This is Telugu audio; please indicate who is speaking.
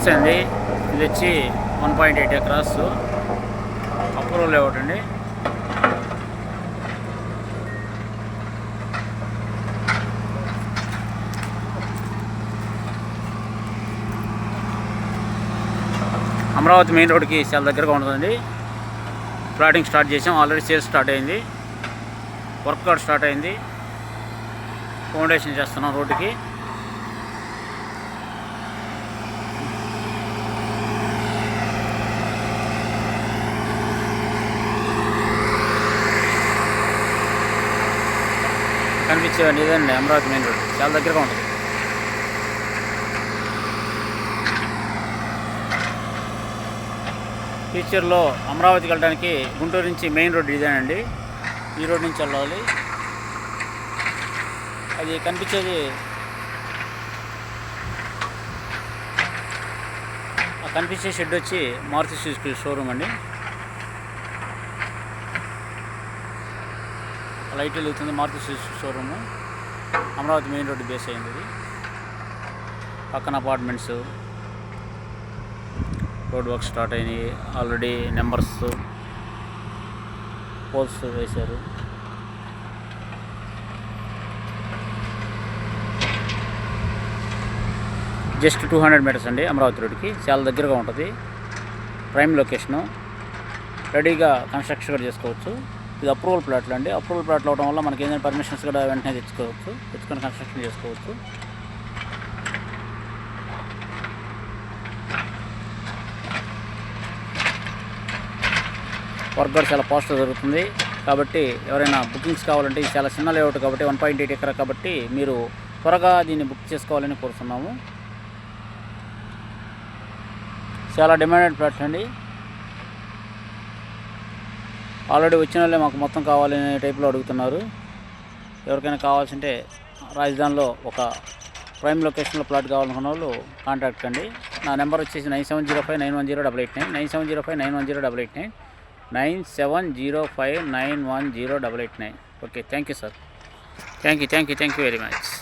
Speaker 1: నమస్తే అండి. ఇది వచ్చి 1.8 ఎకరాస్ అప్రూవల్ లేఅవుట్ అండి. అమరావతి మెయిన్ రోడ్కి చాలా దగ్గరగా ఉంటుందండి. ప్లాటింగ్ స్టార్ట్ చేసాం, ఆల్రెడీ సేల్స్ స్టార్ట్ అయింది, వర్క్ కూడా స్టార్ట్ అయింది. ఫౌండేషన్ చేస్తున్నాం రోడ్డుకి. కనిపించేవండి ఇదండి అమరావతి మెయిన్ రోడ్, చాలా దగ్గరగా ఉంటుంది. ఫ్యూచర్లో అమరావతికి వెళ్ళడానికి గుంటూరు నుంచి మెయిన్ రోడ్ ఇదేనండి. ఈ రోడ్ నుంచి వెళ్ళాలి. అది కనిపించేది కనిపించే షెడ్ వచ్చి మారుతి సుజుకి షోరూమ్ అండి. లైట్ వెళ్తుంది, Maruti Suzuki showroom. Amaravati main road base అయింది. ఇది పక్కన అపార్ట్మెంట్స్, రోడ్ వర్క్ స్టార్ట్ అయినాయి. ఆల్రెడీ నెంబర్స్ పోల్స్ వేశారు. జస్ట్ 200 మీటర్స్ అండి అమరావతి రోడ్డుకి, చాలా దగ్గరగా ఉంటుంది. ప్రైమ్ లొకేషను, రెడీగా కన్స్ట్రక్షన్ కూడా చేసుకోవచ్చు. ఇది అప్రూవల్ ప్లాట్లు అండి. అప్రూవల్ ప్లాట్లు అవడం వల్ల మనకి ఏదైనా పర్మిషన్స్ కూడా వెంటనే తెచ్చుకొని కన్స్ట్రక్షన్ చేసుకోవచ్చు. వర్క్ కూడా చాలా ఫాస్ట్గా జరుగుతుంది. కాబట్టి ఎవరైనా బుకింగ్స్ కావాలంటే, ఇది చాలా చిన్న లేఅవుట్ కాబట్టి 1.8 ఎకరా కాబట్టి మీరు త్వరగా దీన్ని బుక్ చేసుకోవాలని కోరుతున్నాము. చాలా డిమాండెడ్ ప్లాట్స్ అండి. ఆల్రెడీ వచ్చిన వాళ్ళే మాకు మొత్తం కావాలనే టైప్లో అడుగుతున్నారు. ఎవరికైనా కావాల్సింటే రాజధానిలో ఒక ప్రైమ్ లొకేషన్లో ప్లాట్ కావాలనుకున్న వాళ్ళు కాంటాక్ట్ అండి. నా నెంబర్ వచ్చేసి 9705910889, 9705910889, 9705910889. Okay, thank you sir. Thank you very much.